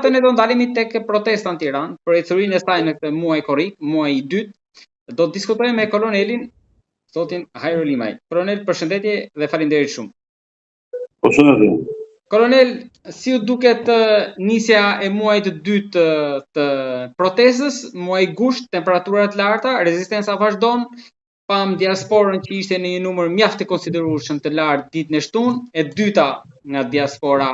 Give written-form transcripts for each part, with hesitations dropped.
Megjithatë, ne do ndalemi tek protesta në Tiranë për ecurinë e saj në këtë muaj korrik, muaj i dytë. Do të diskutojmë me kolonelin zotin Hajro Limaj. Kolonel, përshëndetje dhe faleminderit shumë. Përshëndetje. Kolonel, si u duket nisja e muajit të dytë të protestës, muaj gusht, temperatura të larta, rezistenca vazhdon, pam diasporën që ishte në një numër mjaft të konsiderueshëm të lartë ditën e shtunë, e dyta nga diaspora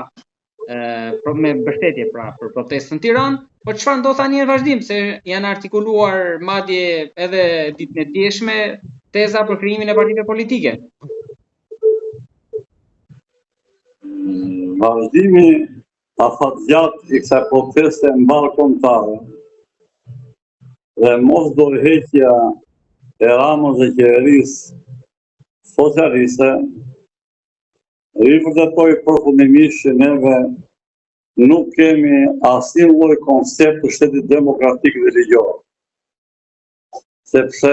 me mbështetje pra për protestën në Tiranë, por çfarë ndodh tani në vazhdim, se janë artikuluar madje edhe ditën e djeshme teza për krijimin e partive politike. Vazhdimi afatgjat i kësaj proteste mbarkombëtare dhe mos dorëheqja e Ramës dhe qeverisë socialiste rivërtetoi përfundimisht që neve nuk kemi asnjë lloj koncept të shtetit demokratik dhe ligjor. Sepse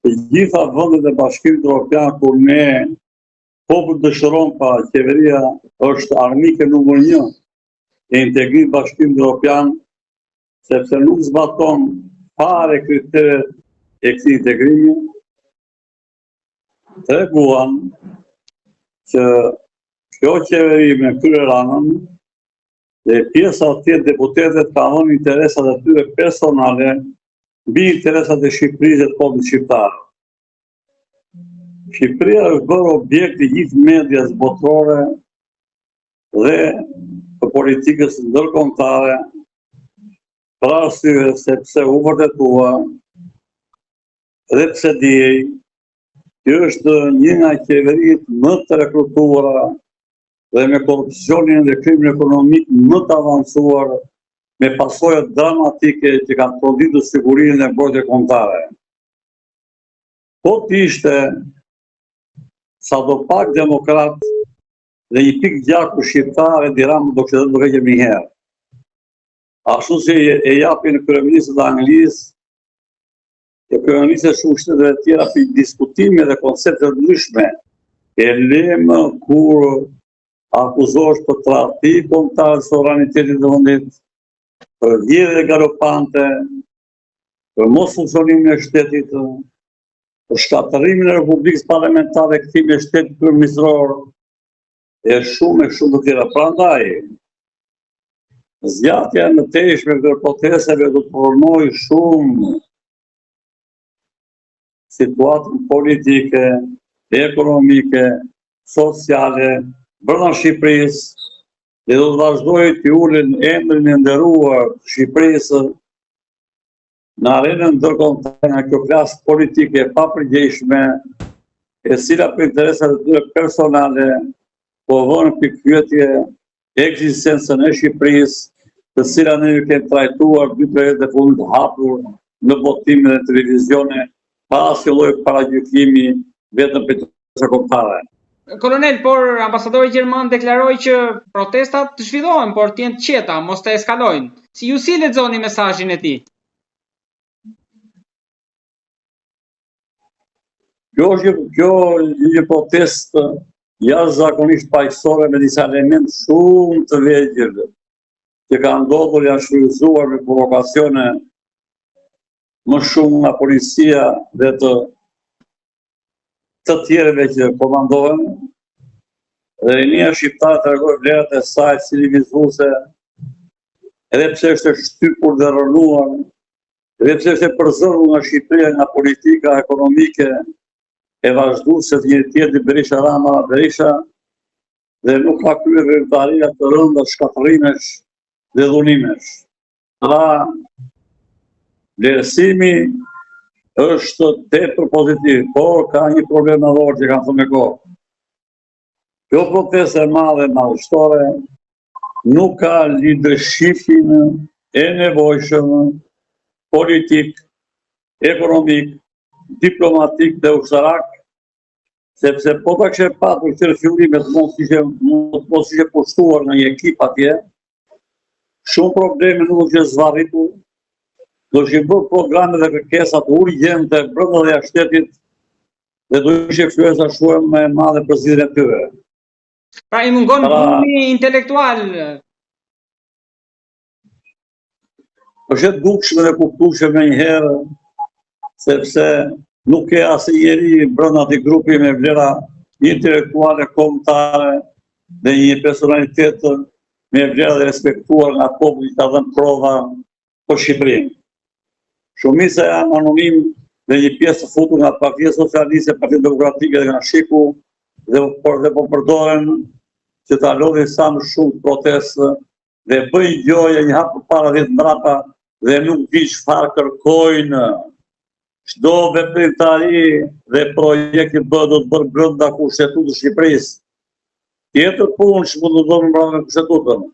të gjitha vendet e Bashkimit Evropian kur ne popull dëshiron pa qeveria është armike numër 1 e integrimit Bashkimit Evropian, sepse nuk zbaton fare kriteret e këtij integrimi, treguan që kjo qeveri me këtyre Ramën dhe pjesa tjetër deputetët ka vënë interesat e tyre personale mbi interesat e Shqipërisë dhe të popullit shqiptar. Shqipëria është bërë objekt i gjithë medias botërore dhe të politikës ndërkombëtare, për arsye sepse u vërtetua dhe pse dijej që është një nga qeveritë më të rekrutuara dhe me korrupsionin dhe krimin ekonomik më të avancuar, me pasojat dramatike që kanë prodhitur sigurinë e mbrojtjes kombëtare. Po të ishte sadopak demokrat dhe një pikë gjaku shqiptar e Ramën do kishte dhënë rregje më herë. Ashtu si e japin kryeministët e Anglisë, e kryeministët e shumë shteteve të tjera për diskutime dhe koncepte të ndryshme, e lemë kur akuzosh për tradhti kombëtar të sovranitetit të vendit, për vjedhje galopante, për mos funksionimin e shtetit, për shkatërimin e Republikës Parlamentare, kthimin e shtetit kryeministror e shumë të tjera. Prandaj, zgjatja e mëtejshme këtyre protesteve do të pronojë shumë situatën politike, ekonomike, sociale brenda Shqipërisë dhe do të vazhdojë të ulën emrin e nderuar të Shqipërisë në arenën ndërkombëtare nga kjo klasë politike e papërgjegjshme, e cila për interesat e tyre personale po vënë pikpyetje ekzistencën e Shqipërisë, të cilat ne kemi trajtuar 2-3 herë të fundit hapur në botime dhe televizione, pa asnjë lloj paragjykimi vetëm për të kombëtare. Kolonel, por ambasadori gjerman deklaroi që protestat të zhvillohen, por të jenë të qeta, mos të eskalojnë. Si ju si lexoni mesazhin e tij? Kjo një protestë jashtëzakonisht paqësore me disa elemente shumë të vegjël që kanë ndodhur, janë shfrytëzuar me provokacione më shumë nga policia dhe të tjerëve që komandohen, dhe rinia shqiptare tregoi vlerat e saj civilizuese, edhe pse është shtypur dhe rënuar, edhe pse është e përzorur nga Shqipëria, nga politika ekonomike e vazhduese të një tjetër Berisha Rama Berisha, dhe nuk ka kryer veprimtaria të rënda shkatërimesh dhe dhunimesh. Pra, vlerësimi është tepër pozitiv, por ka një problem madhor që kanë thënë me kohë. Kjo protestë e madhe madhështore nuk ka lidhëshifin e nevojshëm politik, ekonomik, diplomatik dhe ushtarak, sepse po ta kishte patur këtyre fillimet mos ishte pushtuar në një ekip atje, shumë probleme nuk do të zvarritur, do të bërë programe dhe kërkesa të urgjente brenda dhe jashtë shtetit dhe do ishte influenca shumë e madhe për zgjidhjen e tyre. Pra i mungon buni intelektual është e dukshme dhe kuptueshme me njëherë, sepse nuk ke asë njeri brenda atij grupi me vlera intelektuale, kombëtare dhe një personalitet me vlera dhe respektuar nga populli ka dhënë prova për Shqipërinë. Shumica janë anonim dhe një pjesë të futur nga Partia Socialiste, Partia Demokratike dhe nga Shiku dhe po përdoren që ta lodhin sa më shumë protestë dhe bëjnë gjoja një hap përpara 10 mbrapa dhe nuk di çfarë kërkojnë. Çdo veprimtari dhe projekti do të bërë brenda Kushtetutës së Shqipërisë. Tjetër punë që mund të bëjmë brenda Kushtetutës.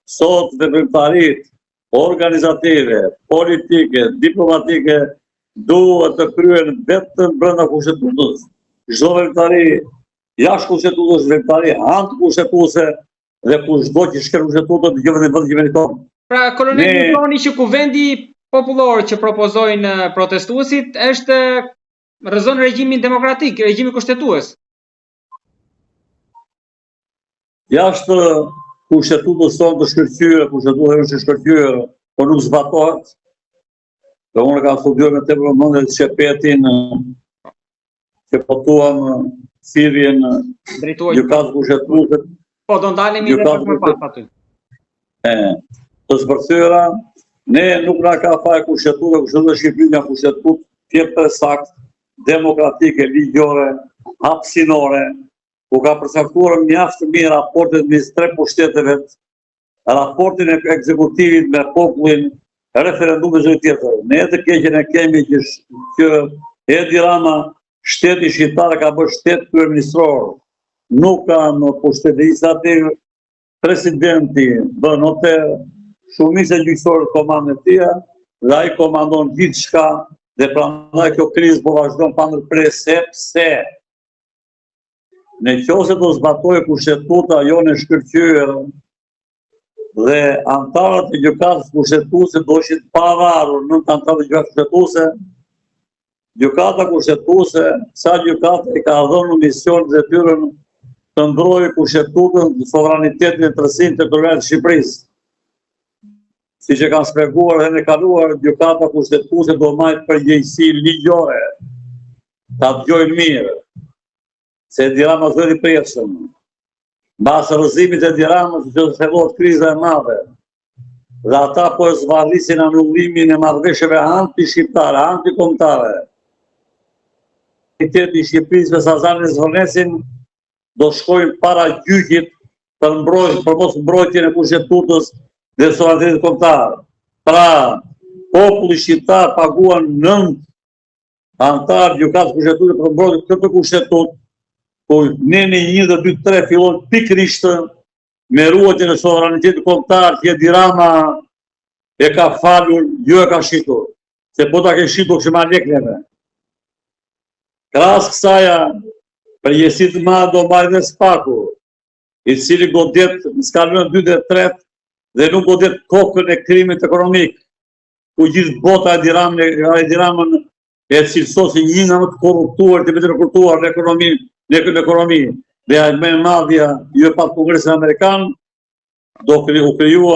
Sot veprimtaritë organizative, politike, diplomatike duhet të kryen vetëm brenda Kushtetutës. Çdo veprimtari jashtë Kushtetutës, veprimtari anti-kushtetuese dhe kushdo që shkel Kushtetutën dëgjon në vend që meriton. Pra, kolonel thoni që kuvendi popullor që propozojnë protestuesit është rrezon regjimin demokratik, regjimin kushtetues. Jashtë Kushtetutës tonë të shkëlqyer, Kushtetuta është e shkëlqyer, por nuk zbatohet. Dhe unë kam studiuar me tepër vëmendje çepetin që votuam thirrjen gjykatës kushtetuese. Po do ndalemi edhe më pas aty. Të zbërthyera, ne nuk na ka faj Kushtetuta, Kushtetuta e Shqipërisë nga Kushtetutë tjetër sakt, demokratike, ligjore, hapësinore, ku ka përcaktuar mjaft mirë raportet midis 3 pushteteve, raportin e ekzekutivit me popullin, referendumet dhe tjetër. Ne të keqen e kemi që Edi Rama, shteti shqiptar ka bërë shtet kryeministror, nuk ka në pushtet legislativ, presidenti bën noter, shumica gjyqësorë komandën e tij dhe ai komandon gjithçka dhe prandaj kjo krizë po vazhdon pa ndërpresë sepse në qoftë do zbatojë Kushtetuta jonë e shkëlqyer dhe antarët e gjykatës kushtetuese do ishin të pavarur në antarët e gjykatës kushtetuese. Gjykata kushtetuese, sa gjykata i ka dhënë në mision dhe detyrën të ndrojë Kushtetutën, sovranitetin e tërësinë territoriale të Shqipërisë. Siç e kanë shpjeguar edhe në kaluar, gjykata kushtetuese do marrë përgjegjësi ligjore. Ta dëgjojnë mirë. Se Edi Rama zëri presën. Mbas rrëzimit e Edi Ramës që zhvillohet kriza e madhe. Dhe ata po zvarrisin anullimin e marrëveshjeve anti-shqiptare, anti-kombëtare. Komiteti i Shqipërisë me Sazani Zvornesin do shkojnë para gjykit për mos mbrojtjen e Kushtetutës dhe sovranitetit kombëtar. Pra, populli shqiptar paguan 9 antar gjykatës kushtetuese për mbrojtjen e këtë kushtetutë, ku ne në 1, 2, 3 fillon pikërisht me ruajtjen e sovranitetit kombëtar që Edi Rama e ka falur, jo e ka shitur. Se po ta ke shitur kështu ma lekneve. Krahas kësaja, përgjegjësi të madhe do mbajë dhe Spaku, i cili godet në skalën 2 dhe 3 dhe nuk godet kokën e krimit ekonomik, ku gjithë bota Edi Ramën e cilësosi një nga më të korruptuar, të korruptuar në ekonomi, dhe me madhja ju e pa Kongresin Amerikan, do u krijua